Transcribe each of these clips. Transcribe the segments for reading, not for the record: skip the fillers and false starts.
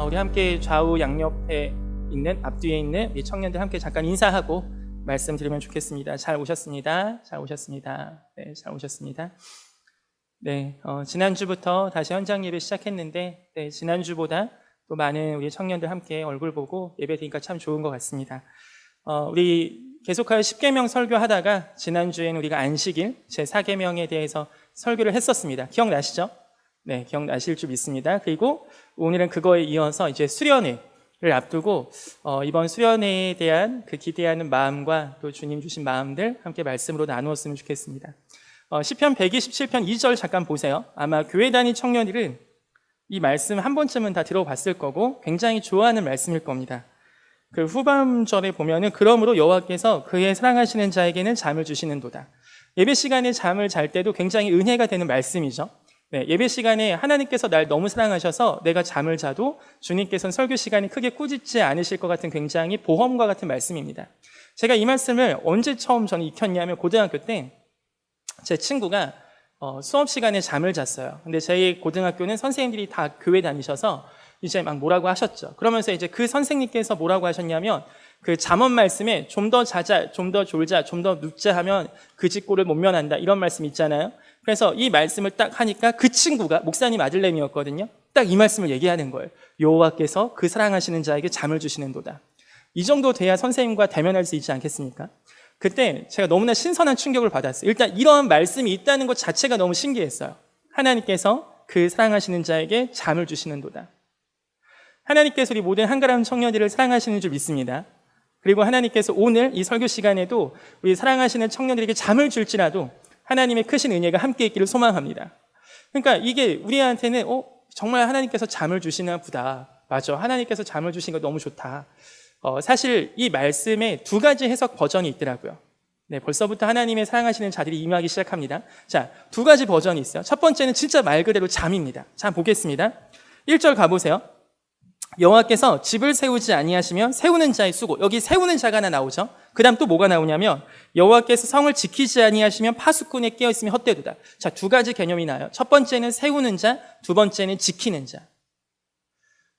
우리 함께 좌우 양옆에 있는 앞뒤에 있는 우리 청년들 함께 잠깐 인사하고 말씀드리면 좋겠습니다. 잘 오셨습니다. 잘 오셨습니다. 네, 잘 오셨습니다. 네, 지난주부터 다시 현장 예배 시작했는데 지난주보다 또 많은 우리 청년들 함께 얼굴 보고 예배 드리니까 참 좋은 것 같습니다. 우리 계속하여 10계명 설교하다가 지난주에는 우리가 안식일 제4계명에 대해서 설교를 했었습니다. 기억나시죠? 네, 기억나실 줄 믿습니다. 그리고 오늘은 그거에 이어서 이제 수련회를 앞두고 이번 수련회에 대한 그 기대하는 마음과 또 주님 주신 마음들 함께 말씀으로 나누었으면 좋겠습니다. 시편 127편 2절 잠깐 보세요. 아마 교회 다닌 청년들은 이 말씀 한 번쯤은 다 들어봤을 거고 굉장히 좋아하는 말씀일 겁니다. 그 후반절에 보면은 그러므로 여호와께서 그의 사랑하시는 자에게는 잠을 주시는도다. 예배 시간에 잠을 잘 때도 굉장히 은혜가 되는 말씀이죠. 네, 예배 시간에 하나님께서 날 너무 사랑하셔서 내가 잠을 자도 주님께서는 설교 시간이 크게 꾸짖지 않으실 것 같은 굉장히 보험과 같은 말씀입니다. 제가 이 말씀을 언제 처음 저는 익혔냐면 고등학교 때 제 친구가 수업 시간에 잠을 잤어요. 근데 저희 고등학교는 선생님들이 다 교회 다니셔서 이제 막 뭐라고 하셨죠. 그러면서 이제 그 선생님께서 뭐라고 하셨냐면 그 잠언 말씀에 좀 더 자자, 좀 더 졸자, 좀 더 눕자 하면 그 짓고를 못 면한다 이런 말씀 있잖아요. 그래서 이 말씀을 딱 하니까 그 친구가 목사님 아들내미였거든요. 딱 이 말씀을 얘기하는 거예요. 여호와께서 그 사랑하시는 자에게 잠을 주시는도다. 이 정도 돼야 선생님과 대면할 수 있지 않겠습니까? 그때 제가 너무나 신선한 충격을 받았어요. 일단 이런 말씀이 있다는 것 자체가 너무 신기했어요. 하나님께서 그 사랑하시는 자에게 잠을 주시는도다. 하나님께서 우리 모든 한가람 청년들을 사랑하시는 줄 믿습니다. 그리고 하나님께서 오늘 이 설교 시간에도 우리 사랑하시는 청년들에게 잠을 줄지라도 하나님의 크신 은혜가 함께 있기를 소망합니다. 그러니까 이게 우리한테는 정말 하나님께서 잠을 주시나 보다. 맞아, 하나님께서 잠을 주신 거 너무 좋다. 사실 이 말씀에 두 가지 해석 버전이 있더라고요. 네, 벌써부터 하나님의 사랑하시는 자들이 임하기 시작합니다. 자, 두 가지 버전이 있어요. 첫 번째는 진짜 말 그대로 잠입니다. 자, 보겠습니다. 1절 가보세요. 여호와께서 집을 세우지 아니하시면 세우는 자의 수고. 여기 세우는 자가 하나 나오죠. 그 다음 또 뭐가 나오냐면 여호와께서 성을 지키지 아니하시면 파수꾼에 깨어있으면 헛되도다. 자, 두 가지 개념이 나요. 첫 번째는 세우는 자, 두 번째는 지키는 자.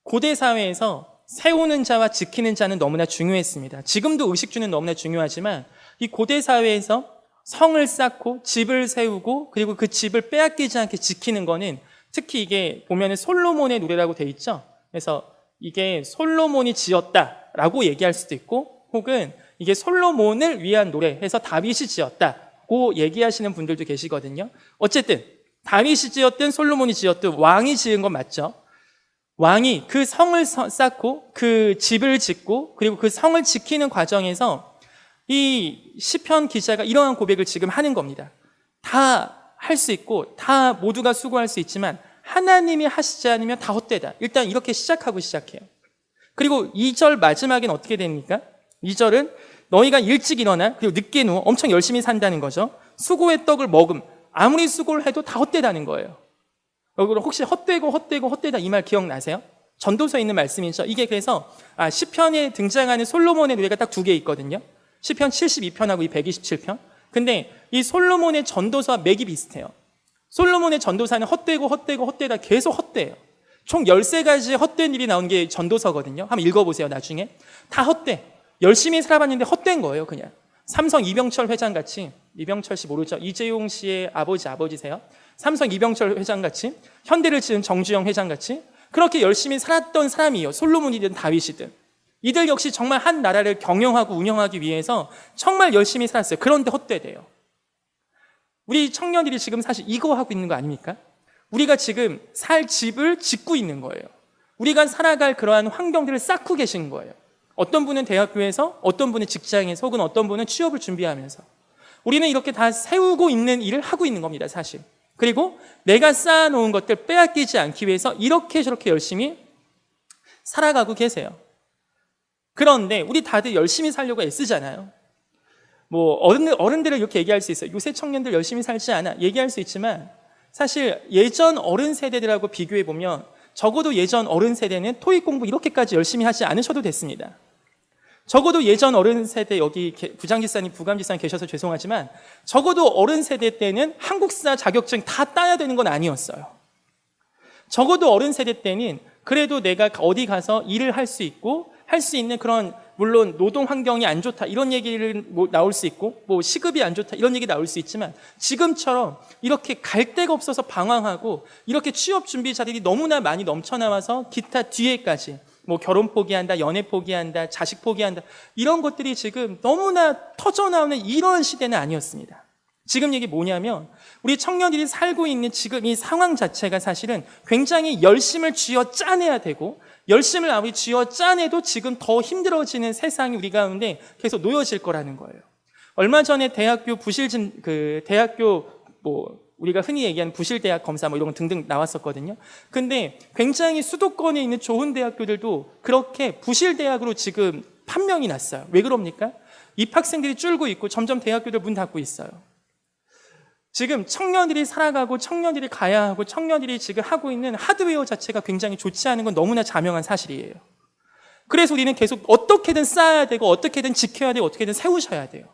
고대 사회에서 세우는 자와 지키는 자는 너무나 중요했습니다. 지금도 의식주는 너무나 중요하지만 이 고대 사회에서 성을 쌓고 집을 세우고 그리고 그 집을 빼앗기지 않게 지키는 거는 특히 이게 보면은 솔로몬의 노래라고 돼 있죠. 그래서 이게 솔로몬이 지었다라고 얘기할 수도 있고 혹은 이게 솔로몬을 위한 노래 해서 다윗이 지었다고 얘기하시는 분들도 계시거든요. 어쨌든 다윗이 지었든 솔로몬이 지었든 왕이 지은 건 맞죠. 왕이 그 성을 쌓고 그 집을 짓고 그리고 그 성을 지키는 과정에서 이 시편 기자가 이러한 고백을 지금 하는 겁니다. 다 할 수 있고 다 모두가 수고할 수 있지만 하나님이 하시지 않으면 다 헛되다. 일단 이렇게 시작하고 시작해요. 그리고 2절 마지막엔 어떻게 됩니까? 2절은 너희가 일찍 일어나 그리고 늦게 누워 엄청 열심히 산다는 거죠. 수고의 떡을 먹음. 아무리 수고를 해도 다 헛되다는 거예요. 여러분 혹시 헛되다 이 말 기억나세요? 전도서에 있는 말씀이죠. 이게 그래서 시편에 등장하는 솔로몬의 노래가 딱 두 개 있거든요. 시편 72편하고 이 127편. 근데 이 솔로몬의 전도서와 맥이 비슷해요. 솔로몬의 전도사는 헛되다 계속 헛돼요. 총 13가지 헛된 일이 나온 게 전도서거든요. 한번 읽어보세요. 나중에 다 헛돼. 열심히 살아봤는데 헛된 거예요. 그냥 삼성 이병철 회장같이, 이병철 씨 모르죠? 이재용 씨의 아버지세요. 삼성 이병철 회장같이, 현대를 지은 정주영 회장같이 그렇게 열심히 살았던 사람이에요. 솔로몬이든 다윗이든. 이들 역시 정말 한 나라를 경영하고 운영하기 위해서 정말 열심히 살았어요. 그런데 헛되대요. 우리 청년들이 지금 사실 이거 하고 있는 거 아닙니까? 우리가 지금 살 집을 짓고 있는 거예요. 우리가 살아갈 그러한 환경들을 쌓고 계신 거예요. 어떤 분은 대학교에서, 어떤 분은 직장에서, 혹은 어떤 분은 취업을 준비하면서. 우리는 이렇게 다 세우고 있는 일을 하고 있는 겁니다, 사실. 그리고 내가 쌓아놓은 것들 빼앗기지 않기 위해서 이렇게 저렇게 열심히 살아가고 계세요. 그런데 우리 다들 열심히 살려고 애쓰잖아요. 뭐 어른들을 이렇게 얘기할 수 있어요. 요새 청년들 열심히 살지 않아 얘기할 수 있지만 사실 예전 어른 세대들하고 비교해 보면 적어도 예전 어른 세대는 토익 공부 이렇게까지 열심히 하지 않으셔도 됐습니다. 적어도 예전 어른 세대 여기 부장지사님, 부감지사님 계셔서 죄송하지만 적어도 어른 세대 때는 한국사 자격증 다 따야 되는 건 아니었어요. 적어도 어른 세대 때는 그래도 내가 어디 가서 일을 할 수 있고 할 수 있는 그런, 물론 노동 환경이 안 좋다 이런 얘기를 뭐 나올 수 있고 뭐 시급이 안 좋다 이런 얘기 나올 수 있지만, 지금처럼 이렇게 갈 데가 없어서 방황하고 이렇게 취업 준비 자들이 너무나 많이 넘쳐나와서 기타 뒤에까지 뭐 결혼 포기한다, 연애 포기한다, 자식 포기한다, 이런 것들이 지금 너무나 터져나오는 이런 시대는 아니었습니다. 지금 얘기 뭐냐면, 우리 청년들이 살고 있는 지금 이 상황 자체가 사실은 굉장히 열심을 쥐어 짜내야 되고, 열심을 아무리 쥐어 짜내도 지금 더 힘들어지는 세상이 우리 가운데 계속 놓여질 거라는 거예요. 얼마 전에 대학교 우리가 흔히 얘기하는 부실대학 검사 뭐 이런 거 등등 나왔었거든요. 근데 굉장히 수도권에 있는 좋은 대학교들도 그렇게 부실대학으로 지금 판명이 났어요. 왜 그럽니까? 입학생들이 줄고 있고 점점 대학교들 문 닫고 있어요. 지금 청년들이 살아가고 청년들이 가야 하고 청년들이 지금 하고 있는 하드웨어 자체가 굉장히 좋지 않은 건 너무나 자명한 사실이에요. 그래서 우리는 계속 어떻게든 쌓아야 되고 어떻게든 지켜야 되고 어떻게든 세우셔야 돼요.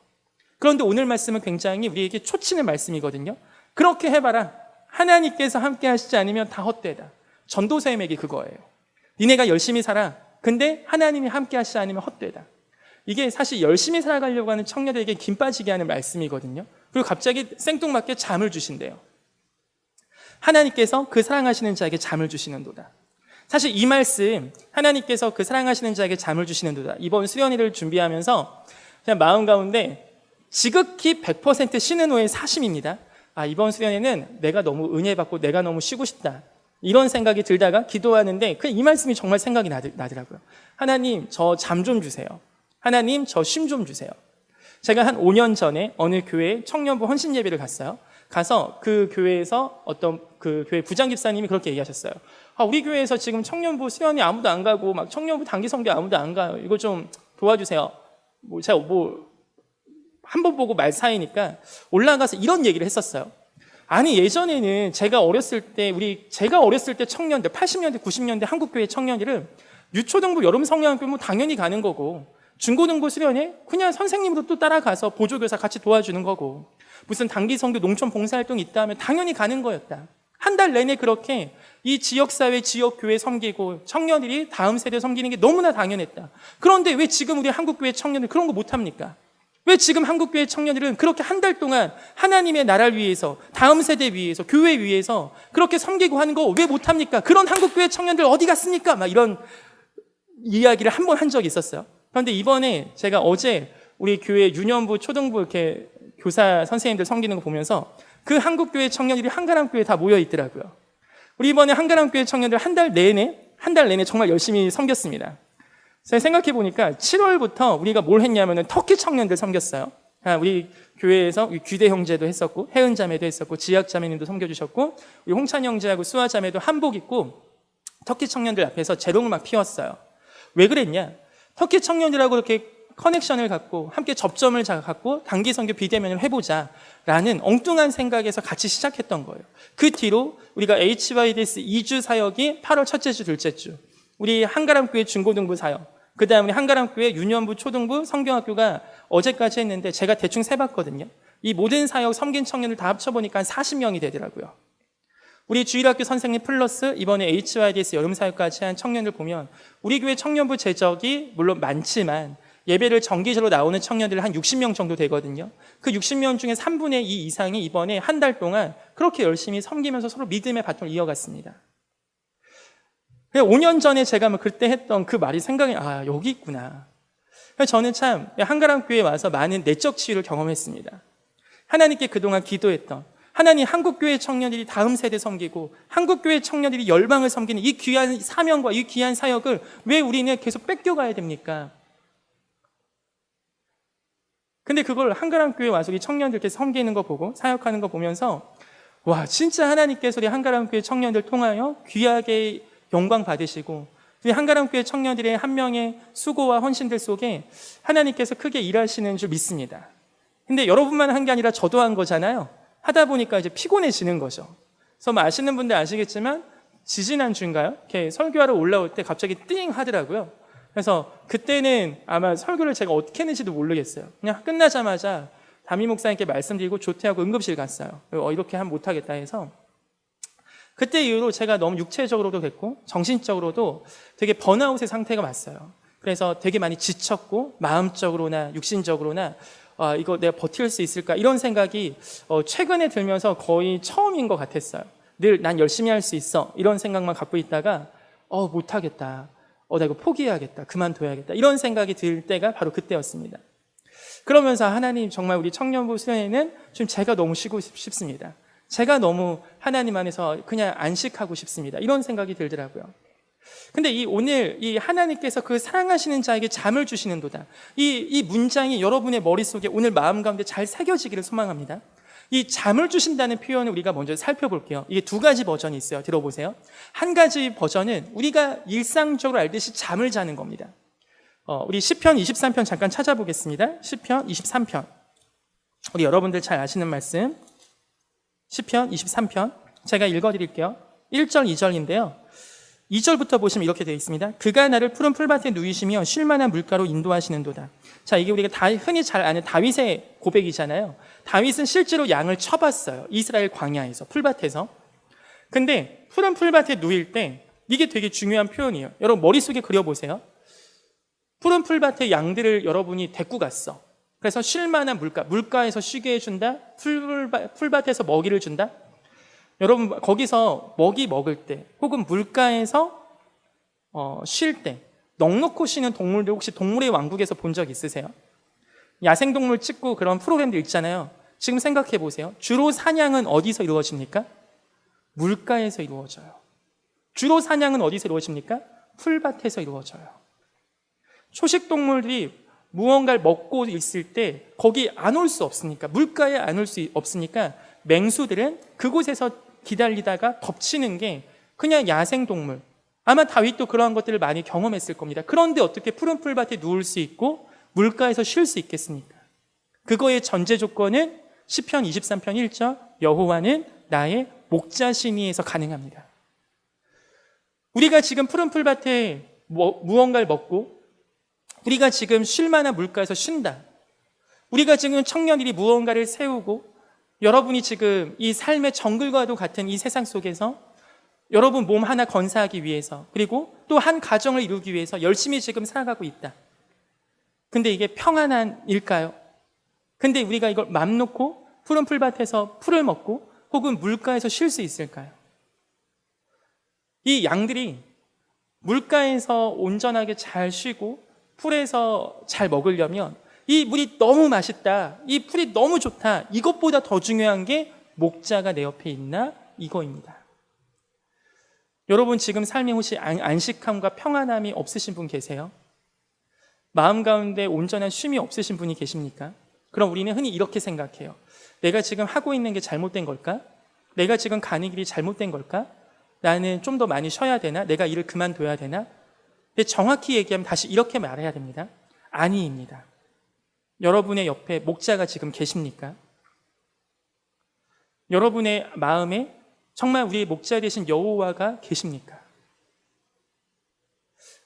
그런데 오늘 말씀은 굉장히 우리에게 초치는 말씀이거든요. 그렇게 해봐라. 하나님께서 함께 하시지 않으면 다 헛되다. 전도서의 맥이 그거예요. 니네가 열심히 살아. 근데 하나님이 함께 하시지 않으면 헛되다. 이게 사실 열심히 살아가려고 하는 청년들에게 김 빠지게 하는 말씀이거든요. 그리고 갑자기 생뚱맞게 잠을 주신대요. 하나님께서 그 사랑하시는 자에게 잠을 주시는도다. 사실 이 말씀, 하나님께서 그 사랑하시는 자에게 잠을 주시는도다, 이번 수련회를 준비하면서 그냥 마음 가운데 지극히 100% 쉬는 후의 사심입니다. 이번 수련회는 내가 너무 은혜 받고 내가 너무 쉬고 싶다, 이런 생각이 들다가 기도하는데 그냥 이 말씀이 정말 생각이 나더라고요. 하나님, 저 잠 좀 주세요. 하나님, 저 쉼 좀 주세요. 제가 한 5년 전에 어느 교회에 청년부 헌신 예배를 갔어요. 가서 그 교회에서 어떤 그 교회 부장 집사님이 그렇게 얘기하셨어요. 우리 교회에서 지금 청년부 수련회 아무도 안 가고 막 청년부 단기 선교 아무도 안 가요. 이거 좀 도와주세요. 제가 한 번 보고 말 사이니까 올라가서 이런 얘기를 했었어요. 아니, 예전에는 제가 어렸을 때 청년들 80년대 90년대 한국교회 청년들은 유초등부 여름 성령학교 뭐 당연히 가는 거고, 중고등부 수련회 그냥 선생님으로 또 따라가서 보조교사 같이 도와주는 거고, 무슨 단기 선교 농촌 봉사활동이 있다 하면 당연히 가는 거였다. 한 달 내내 그렇게 이 지역사회 지역교회 섬기고 청년들이 다음 세대 섬기는 게 너무나 당연했다. 그런데 왜 지금 우리 한국교회 청년들 그런 거 못합니까? 왜 지금 한국교회 청년들은 그렇게 한 달 동안 하나님의 나라를 위해서, 다음 세대 위해서, 교회 위해서 그렇게 섬기고 하는 거 왜 못합니까? 그런 한국교회 청년들 어디 갔습니까? 막 이런 이야기를 한 번 한 적이 있었어요. 그런데 이번에 제가 어제 우리 교회 유년부, 초등부 이렇게 교사 선생님들 섬기는 거 보면서 그 한국교회 청년들이 한가람교회에 다 모여 있더라고요. 우리 이번에 한가람교회 청년들 한 달 내내 정말 열심히 섬겼습니다. 제가 생각해 보니까 7월부터 우리가 뭘 했냐면은 터키 청년들 섬겼어요. 우리 교회에서 귀대 형제도 했었고, 혜은 자매도 했었고, 지학 자매님도 섬겨주셨고, 우리 홍찬 형제하고 수아 자매도 한복 입고 터키 청년들 앞에서 재롱을 막 피웠어요. 왜 그랬냐? 터키 청년들하고 이렇게 커넥션을 갖고 함께 접점을 갖고 단기 선교 비대면을 해보자라는 엉뚱한 생각에서 같이 시작했던 거예요. 그 뒤로 우리가 HYDS 2주 사역이 8월 첫째 주, 둘째 주, 우리 한가람교회 중고등부 사역, 그 다음에 한가람교회 유년부, 초등부, 성경학교가 어제까지 했는데 제가 대충 세봤거든요. 이 모든 사역 섬긴 청년을 다 합쳐보니까 한 40명이 되더라고요. 우리 주일학교 선생님 플러스 이번에 HYDS 여름사역까지 한 청년들 보면 우리 교회 청년부 재적이 물론 많지만 예배를 정기적으로 나오는 청년들 한 60명 정도 되거든요. 그 60명 중에 3분의 2 이상이 이번에 한 달 동안 그렇게 열심히 섬기면서 서로 믿음의 바통을 이어갔습니다. 5년 전에 제가 그때 했던 그 말이 생각이, 여기 있구나. 저는 참 한가람교회에 와서 많은 내적 치유를 경험했습니다. 하나님께 그동안 기도했던, 하나님, 한국교회 청년들이 다음 세대 섬기고 한국교회 청년들이 열방을 섬기는 이 귀한 사명과 이 귀한 사역을 왜 우리는 계속 뺏겨가야 됩니까? 근데 그걸 한가람교회 와서 이 청년들께 섬기는 거 보고 사역하는 거 보면서, 와, 진짜 하나님께서 우리 한가람교회 청년들 통하여 귀하게 영광 받으시고 우리 한가람교회 청년들의 한 명의 수고와 헌신들 속에 하나님께서 크게 일하시는 줄 믿습니다. 근데 여러분만 한 게 아니라 저도 한 거잖아요. 하다 보니까 이제 피곤해지는 거죠. 그래서 아시는 분들 아시겠지만 지지난주인가요? 이렇게 설교하러 올라올 때 갑자기 띵 하더라고요. 그래서 그때는 아마 설교를 제가 어떻게 했는지도 모르겠어요. 그냥 끝나자마자 담임 목사님께 말씀드리고 조퇴하고 응급실 갔어요. 이렇게 하면 못하겠다 해서. 그때 이후로 제가 너무 육체적으로도 됐고 정신적으로도 되게 번아웃의 상태가 왔어요. 그래서 되게 많이 지쳤고 마음적으로나 육신적으로나 이거 내가 버틸 수 있을까 이런 생각이 최근에 들면서 거의 처음인 것 같았어요. 늘 난 열심히 할 수 있어 이런 생각만 갖고 있다가 못하겠다, 나 이거 포기해야겠다, 그만둬야겠다 이런 생각이 들 때가 바로 그때였습니다. 그러면서 하나님, 정말 우리 청년부 수련회는 좀 제가 너무 쉬고 싶습니다. 제가 너무 하나님 안에서 그냥 안식하고 싶습니다. 이런 생각이 들더라고요. 근데 오늘 이 하나님께서 그 사랑하시는 자에게 잠을 주시는도다, 이 문장이 여러분의 머릿속에 오늘 마음 가운데 잘 새겨지기를 소망합니다. 이 잠을 주신다는 표현을 우리가 먼저 살펴볼게요. 이게 두 가지 버전이 있어요. 들어보세요. 한 가지 버전은 우리가 일상적으로 알듯이 잠을 자는 겁니다. 우리 시편 23편 잠깐 찾아보겠습니다. 시편 23편, 우리 여러분들 잘 아시는 말씀, 시편 23편 제가 읽어드릴게요. 1절 2절인데요 2절부터 보시면 이렇게 되어 있습니다. 그가 나를 푸른 풀밭에 누이시며 쉴만한 물가로 인도하시는도다. 자, 이게 우리가 흔히 잘 아는 다윗의 고백이잖아요. 다윗은 실제로 양을 쳐봤어요. 이스라엘 광야에서, 풀밭에서. 근데 푸른 풀밭에 누일 때 이게 되게 중요한 표현이에요. 여러분 머릿속에 그려보세요. 푸른 풀밭에 양들을 여러분이 데리고 갔어. 그래서 쉴만한 물가에서 쉬게 해준다. 풀밭에서 먹이를 준다. 여러분 거기서 먹이 먹을 때 혹은 물가에서 쉴 때 넋놓고 쉬는 동물들 혹시 동물의 왕국에서 본 적 있으세요? 야생동물 찍고 그런 프로그램들 있잖아요. 지금 생각해 보세요. 주로 사냥은 어디서 이루어집니까? 물가에서 이루어져요. 주로 사냥은 어디서 이루어집니까? 풀밭에서 이루어져요. 초식동물들이 무언가를 먹고 있을 때 거기 안 올 수 없으니까, 물가에 안 올 수 없으니까 맹수들은 그곳에서 기다리다가 덮치는 게 그냥 야생동물, 아마 다윗도 그러한 것들을 많이 경험했을 겁니다. 그런데 어떻게 푸른 풀밭에 누울 수 있고 물가에서 쉴 수 있겠습니까? 그거의 전제 조건은 시편 23편 1절 여호와는 나의 목자시니에서 가능합니다. 우리가 지금 푸른 풀밭에 무언가를 먹고 우리가 지금 쉴 만한 물가에서 쉰다. 우리가 지금 청년들이 무언가를 세우고 여러분이 지금 이 삶의 정글과도 같은 이 세상 속에서 여러분 몸 하나 건사하기 위해서, 그리고 또 한 가정을 이루기 위해서 열심히 지금 살아가고 있다. 근데 이게 평안한 일까요? 근데 우리가 이걸 맘 놓고 푸른 풀밭에서 풀을 먹고 혹은 물가에서 쉴 수 있을까요? 이 양들이 물가에서 온전하게 잘 쉬고 풀에서 잘 먹으려면 이 물이 너무 맛있다, 이 풀이 너무 좋다, 이것보다 더 중요한 게 목자가 내 옆에 있나, 이거입니다. 여러분 지금 삶에 혹시 안식함과 평안함이 없으신 분 계세요? 마음 가운데 온전한 쉼이 없으신 분이 계십니까? 그럼 우리는 흔히 이렇게 생각해요. 내가 지금 하고 있는 게 잘못된 걸까? 내가 지금 가는 길이 잘못된 걸까? 나는 좀 더 많이 쉬어야 되나? 내가 일을 그만둬야 되나? 근데 정확히 얘기하면 다시 이렇게 말해야 됩니다. 아니입니다. 여러분의 옆에 목자가 지금 계십니까? 여러분의 마음에 정말 우리의 목자 되신 여호와가 계십니까?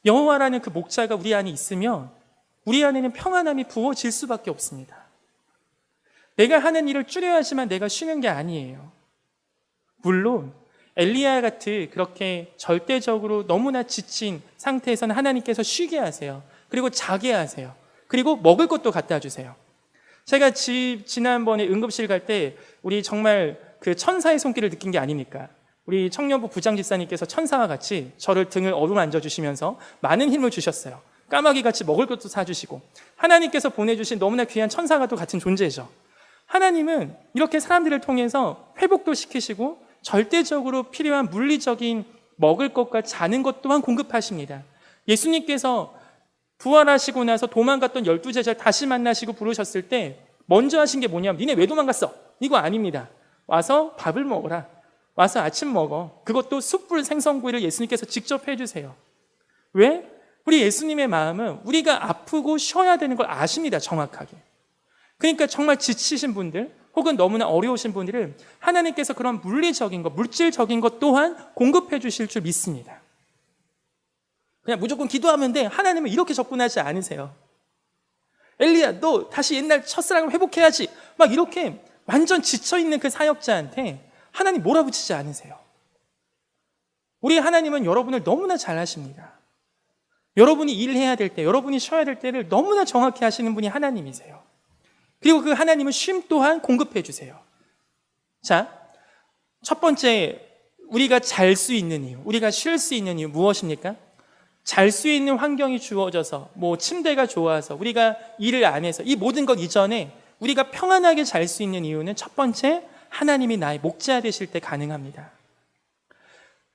여호와라는 그 목자가 우리 안에 있으면 우리 안에는 평안함이 부어질 수밖에 없습니다. 내가 하는 일을 줄여야지만 내가 쉬는 게 아니에요. 물론 엘리야 같은 그렇게 절대적으로 너무나 지친 상태에서는 하나님께서 쉬게 하세요. 그리고 자게 하세요. 그리고 먹을 것도 갖다 주세요. 제가 지난번에 응급실 갈 때 우리 정말 그 천사의 손길을 느낀 게 아닙니까? 우리 청년부 부장집사님께서 천사와 같이 저를 등을 어루만져 주시면서 많은 힘을 주셨어요. 까마귀같이 먹을 것도 사주시고, 하나님께서 보내주신 너무나 귀한 천사와도 같은 존재죠. 하나님은 이렇게 사람들을 통해서 회복도 시키시고 절대적으로 필요한 물리적인 먹을 것과 자는 것 또한 공급하십니다. 예수님께서 부활하시고 나서 도망갔던 12제자를 다시 만나시고 부르셨을 때 먼저 하신 게 뭐냐면, 니네 왜 도망갔어? 이거 아닙니다. 와서 밥을 먹어라. 와서 아침 먹어. 그것도 숯불 생선구이를 예수님께서 직접 해주세요. 왜? 우리 예수님의 마음은 우리가 아프고 쉬어야 되는 걸 아십니다. 정확하게. 그러니까 정말 지치신 분들 혹은 너무나 어려우신 분들은 하나님께서 그런 물리적인 것, 물질적인 것 또한 공급해 주실 줄 믿습니다. 그냥 무조건 기도하면 돼. 하나님은 이렇게 접근하지 않으세요. 엘리야, 너 다시 옛날 첫사랑을 회복해야지. 막 이렇게 완전 지쳐있는 그 사역자한테 하나님 몰아붙이지 않으세요. 우리 하나님은 여러분을 너무나 잘 아십니다. 여러분이 일해야 될 때, 여러분이 쉬어야 될 때를 너무나 정확히 하시는 분이 하나님이세요. 그리고 그 하나님은 쉼 또한 공급해 주세요. 자, 첫 번째, 우리가 잘 수 있는 이유, 우리가 쉴 수 있는 이유 무엇입니까? 잘 수 있는 환경이 주어져서, 침대가 좋아서, 우리가 일을 안 해서, 이 모든 것 이전에 우리가 평안하게 잘 수 있는 이유는 첫 번째, 하나님이 나의 목자 되실 때 가능합니다.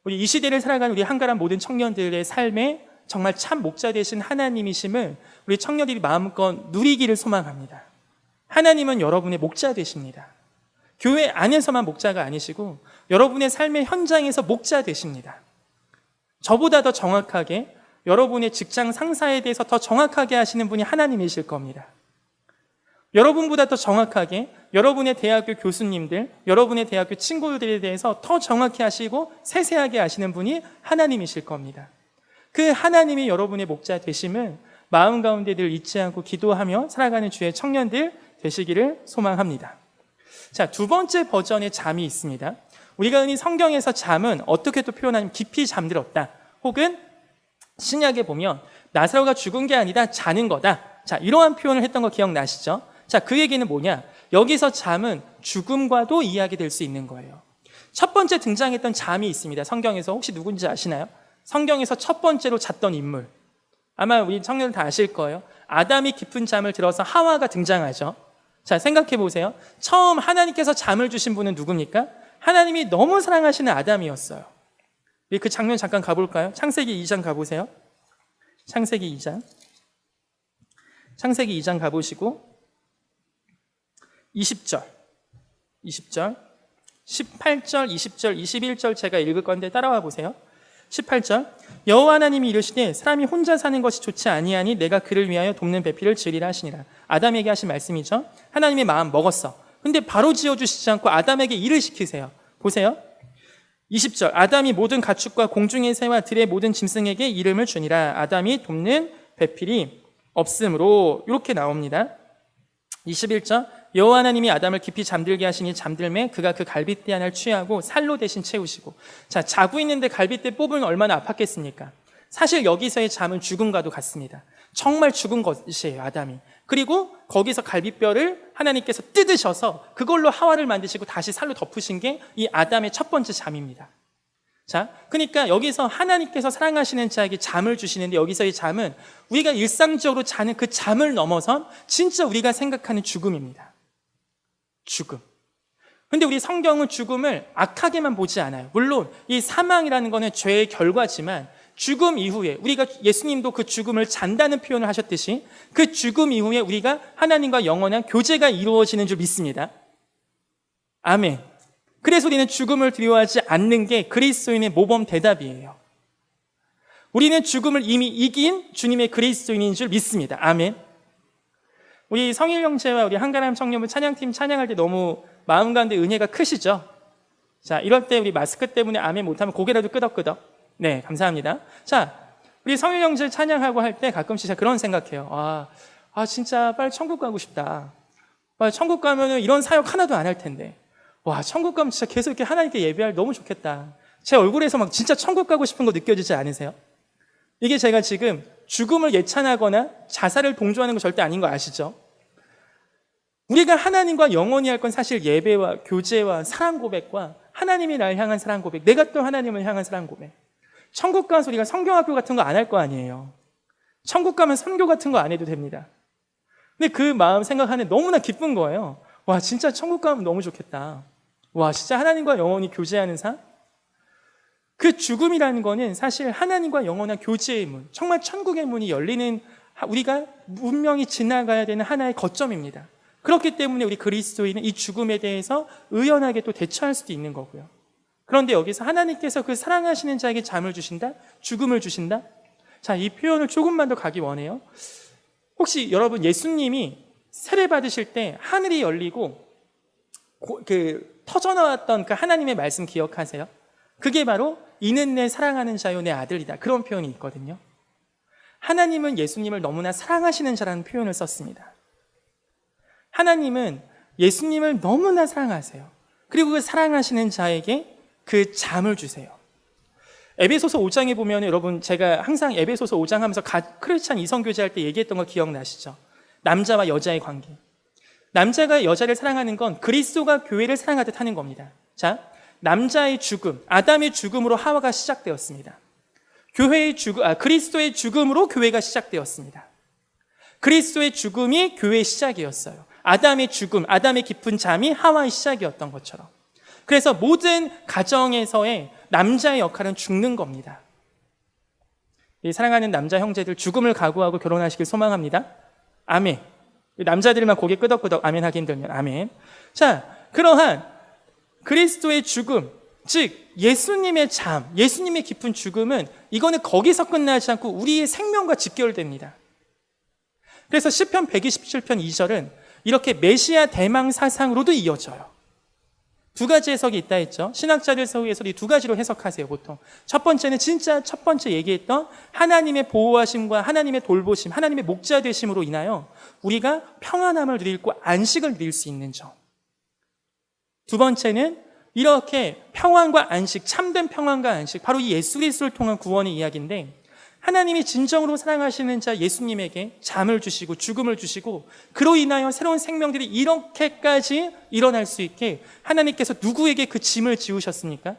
우리 이 시대를 살아가는 우리 한가람 모든 청년들의 삶에 정말 참 목자 되신 하나님이심을 우리 청년들이 마음껏 누리기를 소망합니다. 하나님은 여러분의 목자 되십니다. 교회 안에서만 목자가 아니시고 여러분의 삶의 현장에서 목자 되십니다. 저보다 더 정확하게 여러분의 직장 상사에 대해서 더 정확하게 하시는 분이 하나님이실 겁니다. 여러분보다 더 정확하게 여러분의 대학교 교수님들, 여러분의 대학교 친구들에 대해서 더 정확히 하시고 세세하게 아시는 분이 하나님이실 겁니다. 그 하나님이 여러분의 목자 되심을 마음 가운데 늘 잊지 않고 기도하며 살아가는 주의 청년들 되시기를 소망합니다. 자, 두 번째 버전의 잠이 있습니다. 우리가 흔히 성경에서 잠은 어떻게 또 표현하냐면 깊이 잠들었다, 혹은 신약에 보면 나사로가 죽은 게 아니라 자는 거다. 자, 이러한 표현을 했던 거 기억나시죠? 자, 그 얘기는 뭐냐? 여기서 잠은 죽음과도 이야기될 수 있는 거예요. 첫 번째 등장했던 잠이 있습니다. 성경에서 혹시 누군지 아시나요? 성경에서 첫 번째로 잤던 인물, 아마 우리 청년들 다 아실 거예요. 아담이 깊은 잠을 들어서 하와가 등장하죠. 자, 생각해 보세요. 처음 하나님께서 잠을 주신 분은 누굽니까? 하나님이 너무 사랑하시는 아담이었어요. 그 장면 잠깐 가볼까요? 창세기 2장 가보세요. 창세기 2장 가보시고 20절, 18절, 20절, 21절 제가 읽을 건데 따라와 보세요. 18절, 여호와 하나님이 이르시되 사람이 혼자 사는 것이 좋지 아니하니 내가 그를 위하여 돕는 배필을 지으리라 하시니라. 아담에게 하신 말씀이죠. 하나님의 마음 먹었어. 근데 바로 지어주시지 않고 아담에게 일을 시키세요. 보세요. 20절, 아담이 모든 가축과 공중의 새와 들의 모든 짐승에게 이름을 주니라. 아담이 돕는 배필이 없으므로, 이렇게 나옵니다. 21절, 여호와 하나님이 아담을 깊이 잠들게 하시니 잠들매 그가 그 갈빗대 하나를 취하고 살로 대신 채우시고. 자, 자고 있는데 갈빗대 뽑으면 얼마나 아팠겠습니까? 사실 여기서의 잠은 죽음과도 같습니다. 정말 죽은 것이에요, 아담이. 그리고 거기서 갈빗뼈를 하나님께서 뜯으셔서 그걸로 하와를 만드시고 다시 살로 덮으신 게 이 아담의 첫 번째 잠입니다. 자, 그러니까 여기서 하나님께서 사랑하시는 자에게 잠을 주시는데, 여기서의 잠은 우리가 일상적으로 자는 그 잠을 넘어선 진짜 우리가 생각하는 죽음입니다. 죽음. 근데 우리 성경은 죽음을 악하게만 보지 않아요. 물론 이 사망이라는 거는 죄의 결과지만 죽음 이후에 우리가, 예수님도 그 죽음을 잔다는 표현을 하셨듯이 그 죽음 이후에 우리가 하나님과 영원한 교제가 이루어지는 줄 믿습니다. 아멘. 그래서 우리는 죽음을 두려워하지 않는 게 그리스도인의 모범 대답이에요. 우리는 죽음을 이미 이긴 주님의 그리스도인인 줄 믿습니다. 아멘. 우리 성일 형제와 우리 한가람 청년부 찬양팀 찬양할 때 너무 마음 가운데 은혜가 크시죠? 자, 이럴 때 우리 마스크 때문에 아멘 못하면 고개라도 끄덕끄덕. 네, 감사합니다. 자, 우리 성일 형제 찬양하고 할 때 가끔씩 제가 그런 생각해요. 진짜 빨리 천국 가고 싶다. 천국 가면은 이런 사역 하나도 안 할 텐데. 천국 가면 진짜 계속 이렇게 하나님께 예배할 너무 좋겠다. 제 얼굴에서 막 진짜 천국 가고 싶은 거 느껴지지 않으세요? 이게 제가 지금 죽음을 예찬하거나 자살을 동조하는 거 절대 아닌 거 아시죠? 우리가 하나님과 영원히 할 건 사실 예배와 교제와 사랑 고백과 하나님이 날 향한 사랑 고백, 내가 또 하나님을 향한 사랑 고백. 천국 가서 우리가 성경학교 같은 거 안 할 거 아니에요. 천국 가면 선교 같은 거 안 해도 됩니다. 근데 그 마음 생각하는 너무나 기쁜 거예요. 진짜 천국 가면 너무 좋겠다. 진짜 하나님과 영원히 교제하는 삶? 그 죽음이라는 거는 사실 하나님과 영원한 교제의 문, 정말 천국의 문이 열리는, 우리가 분명히 지나가야 되는 하나의 거점입니다. 그렇기 때문에 우리 그리스도인은 이 죽음에 대해서 의연하게 또 대처할 수도 있는 거고요. 그런데 여기서 하나님께서 그 사랑하시는 자에게 잠을 주신다? 죽음을 주신다? 자, 이 표현을 조금만 더 가기 원해요. 혹시 여러분 예수님이 세례 받으실 때 하늘이 열리고 터져나왔던 그 하나님의 말씀 기억하세요? 그게 바로 이는 내 사랑하는 자요 내 아들이다, 그런 표현이 있거든요. 하나님은 예수님을 너무나 사랑하시는 자라는 표현을 썼습니다. 하나님은 예수님을 너무나 사랑하세요. 그리고 그 사랑하시는 자에게 그 잠을 주세요. 에베소서 5장에 보면 여러분 제가 항상 에베소서 5장 하면서 크리스찬 이성교제 할 때 얘기했던 거 기억나시죠? 남자와 여자의 관계. 남자가 여자를 사랑하는 건 그리스도가 교회를 사랑하듯 하는 겁니다. 자, 남자의 죽음, 아담의 죽음으로 하와가 시작되었습니다. 그리스도의 죽음으로 교회가 시작되었습니다. 그리스도의 죽음이 교회의 시작이었어요. 아담의 죽음, 아담의 깊은 잠이 하와의 시작이었던 것처럼. 그래서 모든 가정에서의 남자의 역할은 죽는 겁니다. 사랑하는 남자 형제들 죽음을 각오하고 결혼하시길 소망합니다. 아멘. 남자들만 고개 끄덕끄덕 아멘 하기 힘들면 아멘. 자, 그러한 그리스도의 죽음, 즉 예수님의 잠, 예수님의 깊은 죽음은 이거는 거기서 끝나지 않고 우리의 생명과 직결됩니다. 그래서 시편 127편 2절은 이렇게 메시아 대망 사상으로도 이어져요. 두 가지 해석이 있다 했죠. 신학자들 사이에서 이 두 가지로 해석하세요, 보통. 첫 번째는 진짜 첫 번째 얘기했던 하나님의 보호하심과 하나님의 돌보심, 하나님의 목자 되심으로 인하여 우리가 평안함을 누리고 안식을 누릴 수 있는 점. 두 번째는 이렇게 평안과 안식, 참된 평안과 안식, 바로 이 예수 그리스도를 통한 구원의 이야기인데 하나님이 진정으로 사랑하시는 자 예수님에게 잠을 주시고 죽음을 주시고 그로 인하여 새로운 생명들이 이렇게까지 일어날 수 있게 하나님께서 누구에게 그 짐을 지우셨습니까?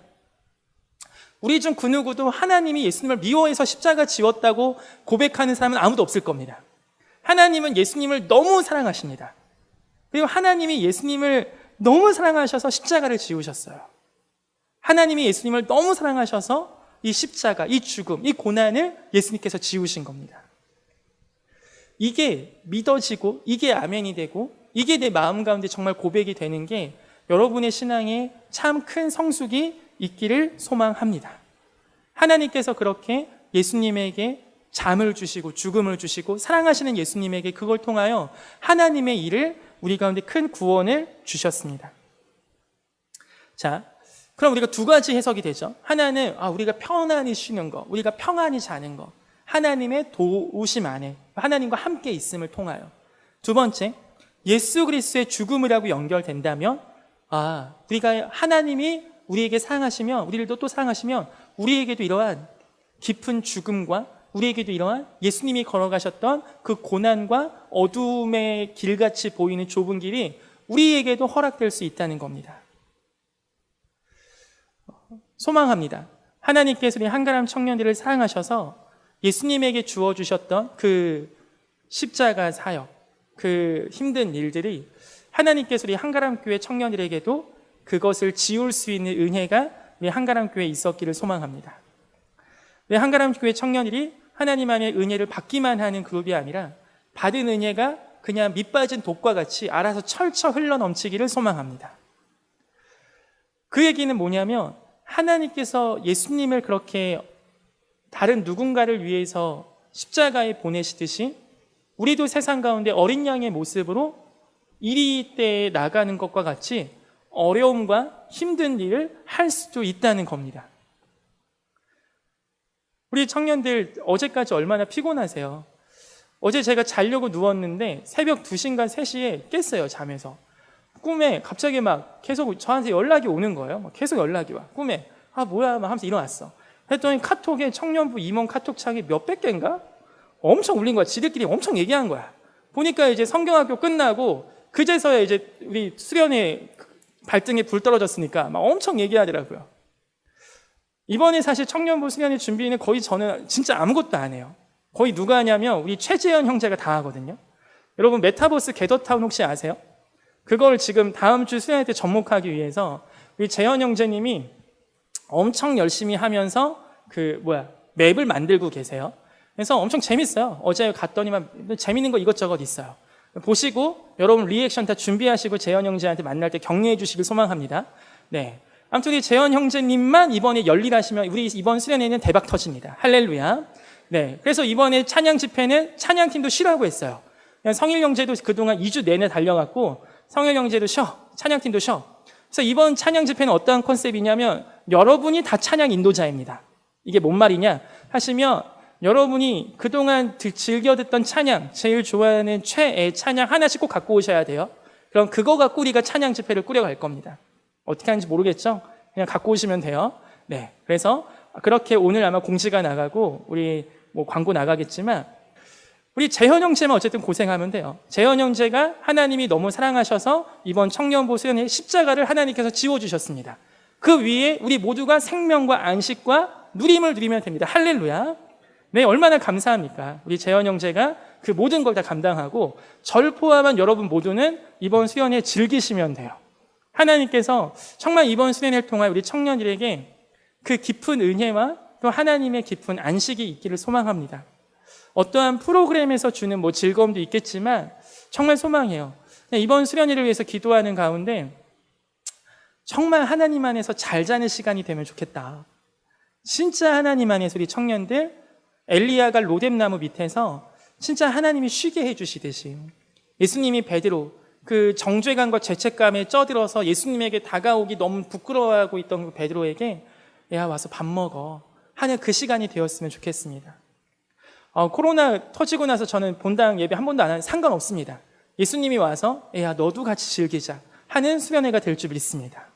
우리 중 그 누구도 하나님이 예수님을 미워해서 십자가 지웠다고 고백하는 사람은 아무도 없을 겁니다. 하나님은 예수님을 너무 사랑하십니다. 그리고 하나님이 예수님을 너무 사랑하셔서 십자가를 지우셨어요. 하나님이 예수님을 너무 사랑하셔서 이 십자가, 이 죽음, 이 고난을 예수님께서 지우신 겁니다. 이게 믿어지고 이게 아멘이 되고 이게 내 마음 가운데 정말 고백이 되는 게 여러분의 신앙에 참 큰 성숙이 있기를 소망합니다. 하나님께서 그렇게 예수님에게 잠을 주시고 죽음을 주시고 사랑하시는 예수님에게 그걸 통하여 하나님의 일을 우리 가운데 큰 구원을 주셨습니다. 자, 그럼 우리가 두 가지 해석이 되죠. 하나는 우리가 편안히 쉬는 거, 우리가 평안히 자는 거, 하나님의 도우심 안에 하나님과 함께 있음을 통하여. 두 번째, 예수 그리스도의 죽음이라고 연결된다면 우리가 하나님이 우리에게 사랑하시면 우리를 또 사랑하시면 우리에게도 이러한 깊은 죽음과 우리에게도 이러한 예수님이 걸어가셨던 그 고난과 어둠의 길같이 보이는 좁은 길이 우리에게도 허락될 수 있다는 겁니다. 소망합니다. 하나님께서 우리 한가람 청년들을 사랑하셔서 예수님에게 주어주셨던 그 십자가 사역, 그 힘든 일들이 하나님께서 우리 한가람 교회 청년들에게도 그것을 지울 수 있는 은혜가 우리 한가람 교회에 있었기를 소망합니다. 우리 한가람 교회 청년들이 하나님 안의 은혜를 받기만 하는 그룹이 아니라 받은 은혜가 그냥 밑빠진 독과 같이 알아서 철철 흘러넘치기를 소망합니다. 그 얘기는 뭐냐면 하나님께서 예수님을 그렇게 다른 누군가를 위해서 십자가에 보내시듯이 우리도 세상 가운데 어린 양의 모습으로 이리 때에 나가는 것과 같이 어려움과 힘든 일을 할 수도 있다는 겁니다. 우리 청년들 어제까지 얼마나 피곤하세요? 어제 제가 자려고 누웠는데 새벽 2시인가 3시에 깼어요, 잠에서. 꿈에 갑자기 막 계속 저한테 연락이 오는 거예요. 막 계속 연락이 와. 꿈에 뭐야 막 하면서 일어났어. 했더니 카톡에 청년부 임원 카톡창에 몇백 개인가? 엄청 울린 거야. 지들끼리 엄청 얘기한 거야. 보니까 이제 성경학교 끝나고 그제서야 이제 우리 수련회 발등에 불 떨어졌으니까 막 엄청 얘기하더라고요. 이번에 사실 청년부 수련회 준비는 거의 저는 진짜 아무것도 안 해요. 거의 누가 하냐면 우리 최재현 형제가 다 하거든요. 여러분 메타버스 게더타운 혹시 아세요? 그걸 지금 다음 주 수련회 때 접목하기 위해서 우리 재현 형제님이 엄청 열심히 하면서 맵을 만들고 계세요. 그래서 엄청 재밌어요. 어제 갔더니만 재밌는 거 이것저것 있어요. 보시고 여러분 리액션 다 준비하시고 재현 형제한테 만날 때 격려해 주시길 소망합니다. 네. 아무튼 우리 재현 형제님만 이번에 열일하시면 우리 이번 수련회는 대박 터집니다. 할렐루야. 네. 그래서 이번에 찬양 집회는 찬양팀도 쉬라고 했어요. 성일 형제도 그동안 2주 내내 달려갔고 성일 형제도 쉬어. 찬양팀도 쉬어. 그래서 이번 찬양 집회는 어떠한 컨셉이냐면 여러분이 다 찬양 인도자입니다. 이게 뭔 말이냐 하시면 여러분이 그동안 즐겨 듣던 찬양, 제일 좋아하는 최애 찬양 하나씩 꼭 갖고 오셔야 돼요. 그럼 그거 갖고 우리가 찬양 집회를 꾸려갈 겁니다. 어떻게 하는지 모르겠죠? 그냥 갖고 오시면 돼요. 네. 그래서 그렇게 오늘 아마 공지가 나가고 우리 뭐 광고 나가겠지만 우리 재현 형제만 어쨌든 고생하면 돼요. 재현 형제가 하나님이 너무 사랑하셔서 이번 청년부 수련회 십자가를 하나님께서 지워주셨습니다. 그 위에 우리 모두가 생명과 안식과 누림을 누리면 됩니다. 할렐루야. 네, 얼마나 감사합니까? 우리 재현 형제가 그 모든 걸 다 감당하고 절 포함한 여러분 모두는 이번 수련회 즐기시면 돼요. 하나님께서 정말 이번 수련회를 통해 우리 청년들에게 그 깊은 은혜와 또 하나님의 깊은 안식이 있기를 소망합니다. 어떠한 프로그램에서 주는 뭐 즐거움도 있겠지만 정말 소망해요. 이번 수련회를 위해서 기도하는 가운데 정말 하나님 안에서 잘 자는 시간이 되면 좋겠다. 진짜 하나님 안에서 우리 청년들 엘리야가 로뎀나무 밑에서 진짜 하나님이 쉬게 해주시듯이 예수님이 베드로 그 정죄감과 죄책감에 쪄들어서 예수님에게 다가오기 너무 부끄러워하고 있던 그 베드로에게 야 와서 밥 먹어 하는 그 시간이 되었으면 좋겠습니다. 코로나 터지고 나서 저는 본당 예배 한 번도 안 하는 상관없습니다. 예수님이 와서 야 너도 같이 즐기자 하는 수련회가 될 줄 믿습니다.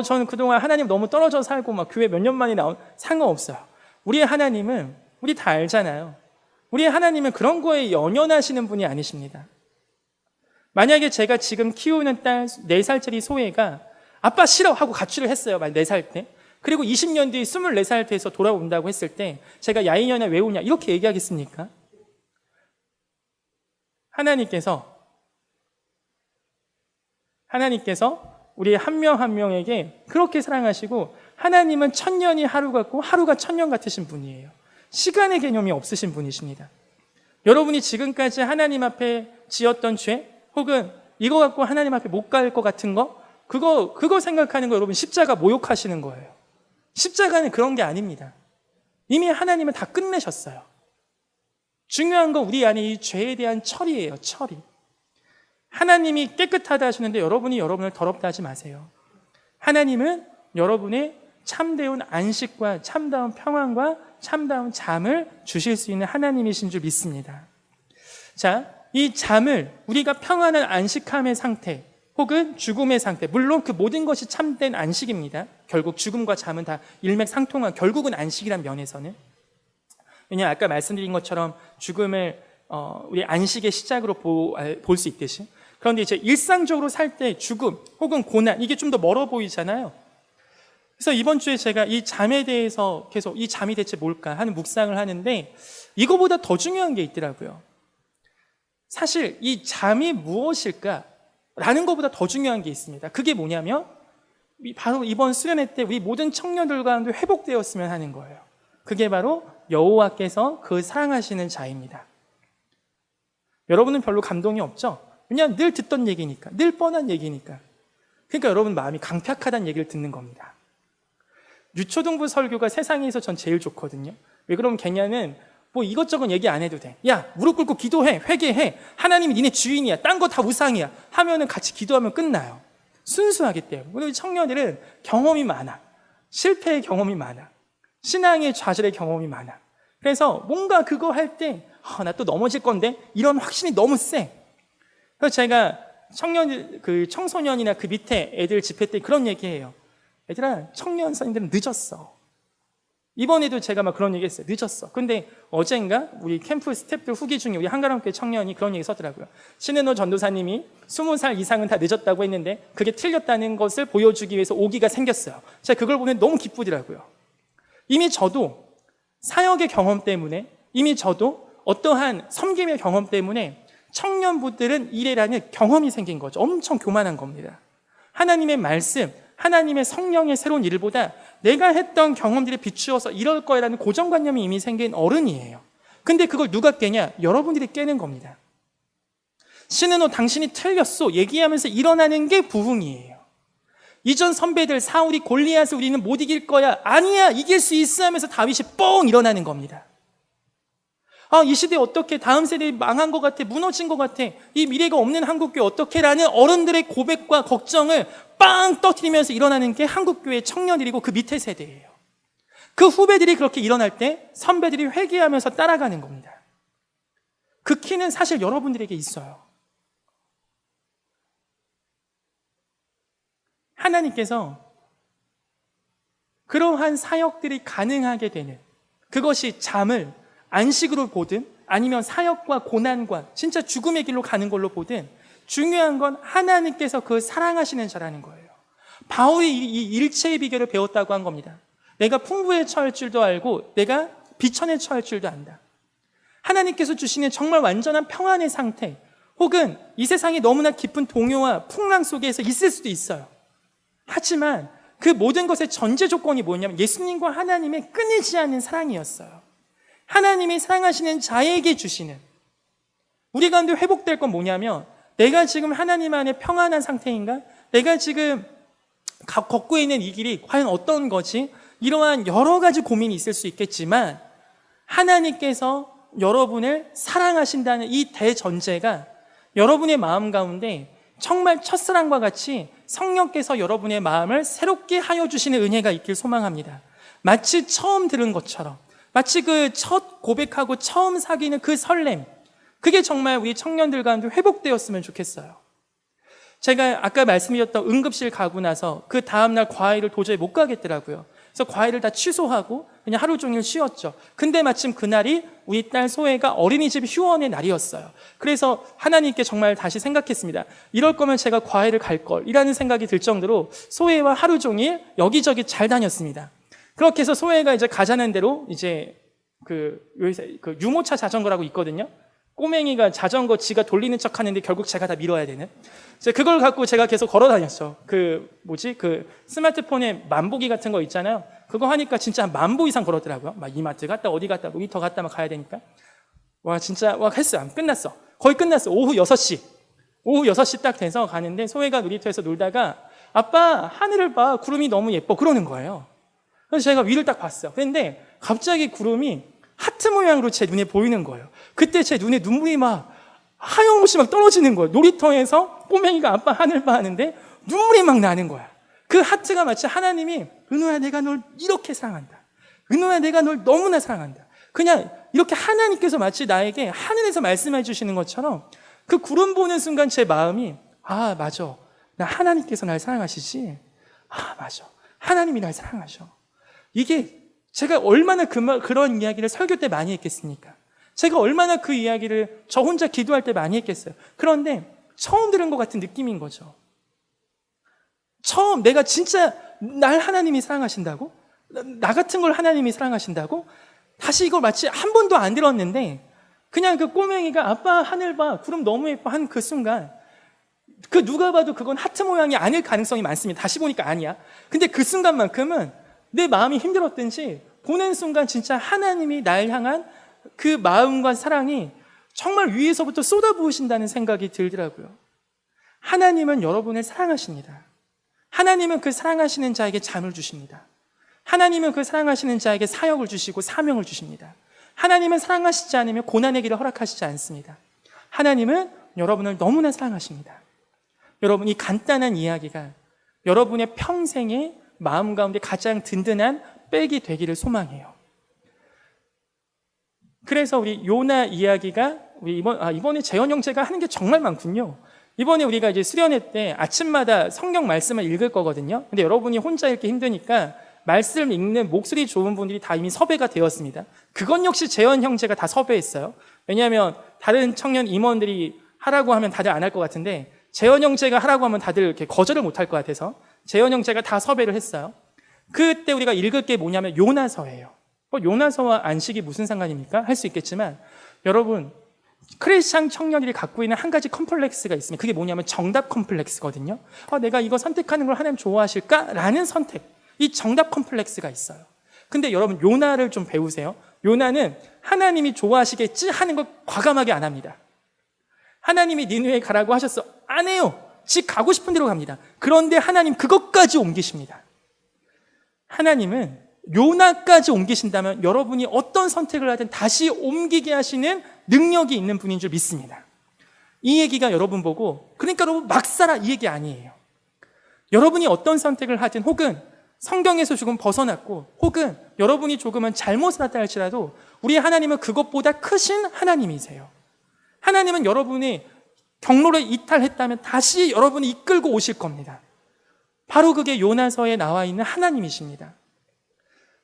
저는 그동안 하나님 너무 떨어져 살고 막 교회 몇 년 만에 나온 상관없어요. 우리의 하나님은 우리 다 알잖아요. 우리의 하나님은 그런 거에 연연하시는 분이 아니십니다. 만약에 제가 지금 키우는 딸 4살짜리 소혜가 아빠 싫어 하고 가출을 했어요. 만 4살 때. 그리고 20년 뒤에 24살 돼서 돌아온다고 했을 때 제가 야 이년아 왜 오냐 이렇게 얘기하겠습니까? 하나님께서 우리 한 명 한 명에게 그렇게 사랑하시고 하나님은 천년이 하루 같고 하루가 천년 같으신 분이에요. 시간의 개념이 없으신 분이십니다. 여러분이 지금까지 하나님 앞에 지었던 죄 혹은 이거 갖고 하나님 앞에 못 갈 것 같은 거 그거 생각하는 거 여러분 십자가 모욕하시는 거예요. 십자가는 그런 게 아닙니다. 이미 하나님은 다 끝내셨어요. 중요한 건 우리 안에 이 죄에 대한 처리예요. 처리. 하나님이 깨끗하다 하시는데 여러분이 여러분을 더럽다 하지 마세요. 하나님은 여러분의 참되운 안식과 참다운 평안과 참다운 잠을 주실 수 있는 하나님이신 줄 믿습니다. 자, 이 잠을 우리가 평안한 안식함의 상태 혹은 죽음의 상태, 물론 그 모든 것이 참된 안식입니다. 결국 죽음과 잠은 다 일맥상통한 결국은 안식이란 면에서는. 왜냐하면 아까 말씀드린 것처럼 죽음을 우리 안식의 시작으로 볼 수 있듯이. 그런데 이제 일상적으로 살 때 죽음 혹은 고난 이게 좀 더 멀어 보이잖아요. 그래서 이번 주에 제가 이 잠에 대해서 계속 이 잠이 대체 뭘까 하는 묵상을 하는데 이거보다 더 중요한 게 있더라고요. 사실 이 잠이 무엇일까? 라는 것보다 더 중요한 게 있습니다. 그게 뭐냐면 바로 이번 수련회 때 우리 모든 청년들 가운데 회복되었으면 하는 거예요. 그게 바로 여호와께서 그 사랑하시는 자입니다. 여러분은 별로 감동이 없죠? 왜냐하면 늘 듣던 얘기니까, 늘 뻔한 얘기니까. 그러니까 여러분 마음이 강팍하다는 얘기를 듣는 겁니다. 유초등부 설교가 세상에서 전 제일 좋거든요. 왜 그러면 걔냐는 뭐 이것저것 얘기 안 해도 돼. 야 무릎 꿇고 기도해, 회개해. 하나님이 니네 주인이야. 딴 거 다 우상이야. 하면은 같이 기도하면 끝나요. 순수하기 때문에. 우리 청년들은 경험이 많아. 실패의 경험이 많아. 신앙의 좌절의 경험이 많아. 그래서 뭔가 그거 할 때 나 또 넘어질 건데 이런 확신이 너무 세. 그래서 제가 청소년이나 그 밑에 애들 집회 때 그런 얘기해요. 얘들아, 청년 선생님들은 늦었어. 이번에도 제가 막 그런 얘기 했어요. 늦었어. 근데 어젠가 우리 캠프 스태프들 후기 중에 우리 한가람교회 청년이 그런 얘기 썼더라고요. 신은호 전도사님이 20살 이상은 다 늦었다고 했는데 그게 틀렸다는 것을 보여주기 위해서 오기가 생겼어요. 제가 그걸 보면 너무 기쁘더라고요. 이미 저도 사역의 경험 때문에 이미 저도 어떠한 섬김의 경험 때문에 청년부들은 이래라는 경험이 생긴 거죠. 엄청 교만한 겁니다. 하나님의 말씀, 하나님의 성령의 새로운 일보다 내가 했던 경험들에 비추어서 이럴 거라는 고정관념이 이미 생긴 어른이에요. 근데 그걸 누가 깨냐? 여러분들이 깨는 겁니다. 신은호 당신이 틀렸어 얘기하면서 일어나는 게 부흥이에요. 이전 선배들 사울이 골리앗을 우리는 못 이길 거야. 아니야 이길 수 있어 하면서 다윗이 뻥 일어나는 겁니다. 이 시대에 어떻게 다음 세대에 망한 것 같아, 무너진 것 같아, 이 미래가 없는 한국교회 어떻게라는 어른들의 고백과 걱정을 빵 터뜨리면서 일어나는 게 한국교회의 청년들이고 그 밑에 세대예요. 그 후배들이 그렇게 일어날 때 선배들이 회개하면서 따라가는 겁니다. 그 키는 사실 여러분들에게 있어요. 하나님께서 그러한 사역들이 가능하게 되는, 그것이 잠을 안식으로 보든 아니면 사역과 고난과 진짜 죽음의 길로 가는 걸로 보든 중요한 건 하나님께서 그 사랑하시는 자라는 거예요. 바울이 이 일체의 비결을 배웠다고 한 겁니다. 내가 풍부에 처할 줄도 알고 내가 비천에 처할 줄도 안다. 하나님께서 주시는 정말 완전한 평안의 상태, 혹은 이 세상에 너무나 깊은 동요와 풍랑 속에서 있을 수도 있어요. 하지만 그 모든 것의 전제 조건이 뭐냐면 예수님과 하나님의 끊이지 않는 사랑이었어요. 하나님이 사랑하시는 자에게 주시는, 우리 가운데 회복될 건 뭐냐면 내가 지금 하나님 안에 평안한 상태인가? 내가 지금 걷고 있는 이 길이 과연 어떤 거지? 이러한 여러 가지 고민이 있을 수 있겠지만 하나님께서 여러분을 사랑하신다는 이 대전제가 여러분의 마음 가운데 정말 첫사랑과 같이 성령께서 여러분의 마음을 새롭게 하여 주시는 은혜가 있길 소망합니다. 마치 처음 들은 것처럼, 마치 그 첫 고백하고 처음 사귀는 그 설렘, 그게 정말 우리 청년들 가운데 회복되었으면 좋겠어요. 제가 아까 말씀드렸던 응급실 가고 나서 그 다음날 과외를 도저히 못 가겠더라고요. 그래서 과외를 다 취소하고 그냥 하루 종일 쉬었죠. 근데 마침 그날이 우리 딸 소혜가 어린이집 휴원의 날이었어요. 그래서 하나님께 정말 다시 생각했습니다. 이럴 거면 제가 과외를 갈 걸, 이라는 생각이 들 정도로 소혜와 하루 종일 여기저기 잘 다녔습니다. 그렇게 해서 소혜가 이제 가자는 대로 이제 그 유모차 자전거라고 있거든요. 꼬맹이가 자전거 지가 돌리는 척 하는데 결국 제가 다 밀어야 되는, 그걸 갖고 제가 계속 걸어 다녔죠. 그 스마트폰에 만보기 같은 거 있잖아요. 그거 하니까 진짜 한 10,000보 이상 걸었더라고요. 막 이마트 갔다 어디 갔다 놀이터 갔다 막 가야 되니까. 와, 진짜 했어요. 안 끝났어. 거의 끝났어. 오후 6시 딱 돼서 가는데 소혜가 놀이터에서 놀다가 아빠 하늘을 봐, 구름이 너무 예뻐, 그러는 거예요. 그래서 제가 위를 딱 봤어요. 그런데 갑자기 구름이 하트 모양으로 제 눈에 보이는 거예요. 그때 제 눈에 눈물이 막 하염없이 막 떨어지는 거예요. 놀이터에서 꼬맹이가 아빠 하늘 봐 하는데 눈물이 막 나는 거야. 그 하트가 마치 하나님이 은호야 내가 널 이렇게 사랑한다, 은호야 내가 널 너무나 사랑한다, 그냥 이렇게 하나님께서 마치 나에게 하늘에서 말씀해 주시는 것처럼 그 구름 보는 순간 제 마음이 아 맞아, 나 하나님께서 날 사랑하시지, 아 맞아, 하나님이 날 사랑하셔. 이게 제가 얼마나 그런 이야기를 설교 때 많이 했겠습니까? 제가 얼마나 그 이야기를 저 혼자 기도할 때 많이 했겠어요. 그런데 처음 들은 것 같은 느낌인 거죠. 처음 내가 진짜 날 하나님이 사랑하신다고? 나 같은 걸 하나님이 사랑하신다고? 다시 이걸 마치 한 번도 안 들었는데 그냥 그 꼬맹이가 아빠 하늘 봐, 구름 너무 예뻐 한 그 순간, 그 누가 봐도 그건 하트 모양이 아닐 가능성이 많습니다. 다시 보니까 아니야. 근데 그 순간만큼은 내 마음이 힘들었든지 보는 순간 진짜 하나님이 날 향한 그 마음과 사랑이 정말 위에서부터 쏟아부으신다는 생각이 들더라고요. 하나님은 여러분을 사랑하십니다. 하나님은 그 사랑하시는 자에게 잠을 주십니다. 하나님은 그 사랑하시는 자에게 사역을 주시고 사명을 주십니다. 하나님은 사랑하시지 않으면 고난의 길을 허락하시지 않습니다. 하나님은 여러분을 너무나 사랑하십니다. 여러분, 이 간단한 이야기가 여러분의 평생에 마음 가운데 가장 든든한 백이 되기를 소망해요. 그래서 우리 요나 이야기가 이번에 재현 형제가 하는 게 정말 많군요. 이번에 우리가 이제 수련회 때 아침마다 성경 말씀을 읽을 거거든요. 근데 여러분이 혼자 읽기 힘드니까 말씀 읽는 목소리 좋은 분들이 다 이미 섭외가 되었습니다. 그건 역시 재현 형제가 다 섭외했어요. 왜냐하면 다른 청년 임원들이 하라고 하면 다들 안 할 것 같은데 재현 형제가 하라고 하면 다들 이렇게 거절을 못 할 것 같아서 재현 형제가 다 섭외를 했어요. 그때 우리가 읽을 게 뭐냐면 요나서예요. 요나서와 안식이 무슨 상관입니까? 할 수 있겠지만 여러분, 크리스찬 청년들이 갖고 있는 한 가지 컴플렉스가 있습니다. 그게 뭐냐면 정답 컴플렉스거든요. 내가 이거 선택하는 걸 하나님 좋아하실까? 라는 선택, 이 정답 컴플렉스가 있어요. 근데 여러분, 요나를 좀 배우세요. 요나는 하나님이 좋아하시겠지 하는 걸 과감하게 안 합니다. 하나님이 니느웨에 가라고 하셨어, 안 해요. 지 가고 싶은 대로 갑니다. 그런데 하나님 그것까지 옮기십니다. 하나님은 요나까지 옮기신다면 여러분이 어떤 선택을 하든 다시 옮기게 하시는 능력이 있는 분인 줄 믿습니다. 이 얘기가 여러분 보고 그러니까 여러분 막 살아 이 얘기 아니에요. 여러분이 어떤 선택을 하든, 혹은 성경에서 조금 벗어났고, 혹은 여러분이 조금은 잘못을 했다 할지라도 우리 하나님은 그것보다 크신 하나님이세요. 하나님은 여러분이 경로를 이탈했다면 다시 여러분이 이끌고 오실 겁니다. 바로 그게 요나서에 나와 있는 하나님이십니다.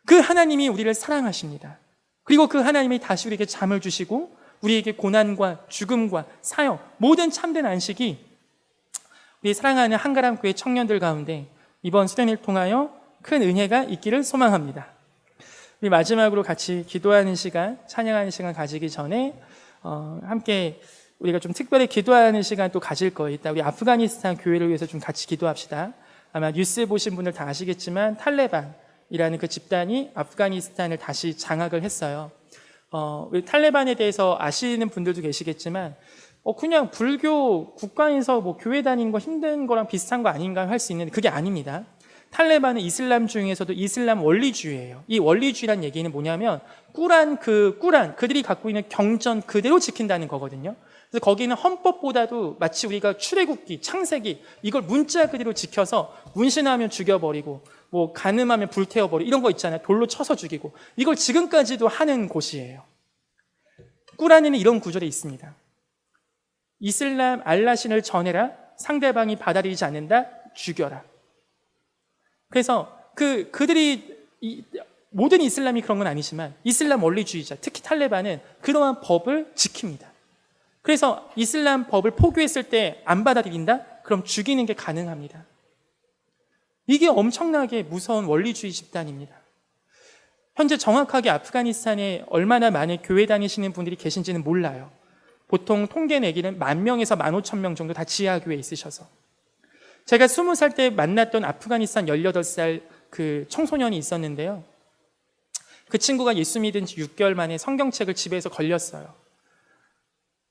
그 하나님이 우리를 사랑하십니다. 그리고 그 하나님이 다시 우리에게 잠을 주시고 우리에게 고난과 죽음과 사형, 모든 참된 안식이 우리 사랑하는 한가람교회 청년들 가운데 이번 수련회를 통하여 큰 은혜가 있기를 소망합니다. 우리 마지막으로 같이 기도하는 시간, 찬양하는 시간 가지기 전에 함께 우리가 좀 특별히 기도하는 시간 또 가질 거예요. 이따 우리 아프가니스탄 교회를 위해서 좀 같이 기도합시다. 아마 뉴스 보신 분들 다 아시겠지만 탈레반이라는 그 집단이 아프가니스탄을 다시 장악을 했어요. 우리 탈레반에 대해서 아시는 분들도 계시겠지만 그냥 불교 국가에서 뭐 교회 다니는 거 힘든 거랑 비슷한 거 아닌가 할 수 있는데 그게 아닙니다. 탈레반은 이슬람 중에서도 이슬람 원리주의예요. 이 원리주의란 얘기는 뭐냐면 꾸란 그들이 갖고 있는 경전 그대로 지킨다는 거거든요. 그래서 거기는 헌법보다도 마치 우리가 출애굽기, 창세기 이걸 문자 그대로 지켜서 문신하면 죽여버리고 뭐 간음하면 불태워버리고 이런 거 있잖아요. 돌로 쳐서 죽이고 이걸 지금까지도 하는 곳이에요. 꾸란에는 이런 구절이 있습니다. 이슬람 알라신을 전해라. 상대방이 받아들이지 않는다. 죽여라. 그래서 그들이 모든 이슬람이 그런 건 아니지만 이슬람 원리주의자, 특히 탈레반은 그러한 법을 지킵니다. 그래서 이슬람 법을 포기했을 때 안 받아들인다? 그럼 죽이는 게 가능합니다. 이게 엄청나게 무서운 원리주의 집단입니다. 현재 정확하게 아프가니스탄에 얼마나 많은 교회 다니시는 분들이 계신지는 몰라요. 보통 통계 내기는 10,000명에서 15,000명 정도 다 지하교회에 있으셔서. 제가 20살 때 만났던 아프가니스탄 18살 그 청소년이 있었는데요. 그 친구가 예수 믿은 지 6개월 만에 성경책을 집에서 걸렸어요.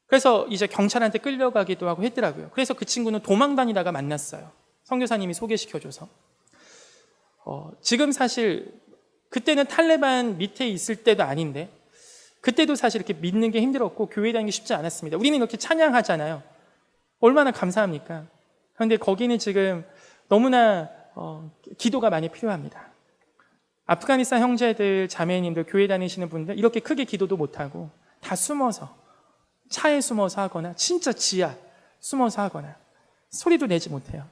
그래서 이제 경찰한테 끌려가기도 하고 했더라고요. 그래서 그 친구는 도망 다니다가 만났어요. 선교사님이 소개시켜줘서. 지금 사실 그때는 탈레반 밑에 있을 때도 아닌데 그때도 사실 이렇게 믿는 게 힘들었고 교회 다니기 쉽지 않았습니다. 우리는 이렇게 찬양하잖아요. 얼마나 감사합니까? 그런데 거기는 지금 너무나 기도가 많이 필요합니다. 아프가니스탄 형제들, 자매님들, 교회 다니시는 분들 이렇게 크게 기도도 못하고 다 숨어서 차에 숨어서 하거나 진짜 지하 숨어서 하거나 소리도 내지 못해요.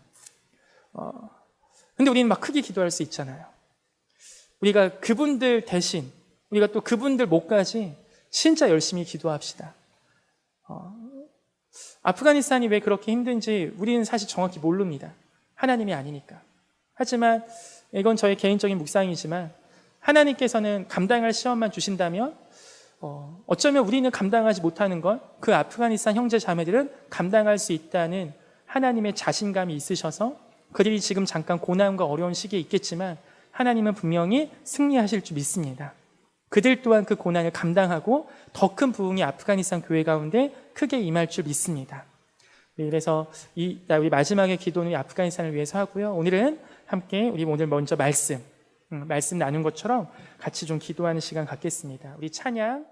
근데 우리는 막 크게 기도할 수 있잖아요. 우리가 그분들 대신 우리가 또 그분들 목까지 진짜 열심히 기도합시다. 아프가니스탄이 왜 그렇게 힘든지 우리는 사실 정확히 모릅니다. 하나님이 아니니까. 하지만 이건 저의 개인적인 묵상이지만 하나님께서는 감당할 시험만 주신다면 어쩌면 우리는 감당하지 못하는 걸 그 아프가니스탄 형제 자매들은 감당할 수 있다는 하나님의 자신감이 있으셔서 그들이 지금 잠깐 고난과 어려운 시기에 있겠지만 하나님은 분명히 승리하실 줄 믿습니다. 그들 또한 그 고난을 감당하고 더 큰 부흥이 아프가니스탄 교회 가운데 크게 임할 줄 믿습니다. 그래서 우리 마지막에 기도는 아프가니스탄을 위해서 하고요. 오늘은 함께 우리 오늘 먼저 말씀 나눈 것처럼 같이 좀 기도하는 시간 갖겠습니다. 우리 찬양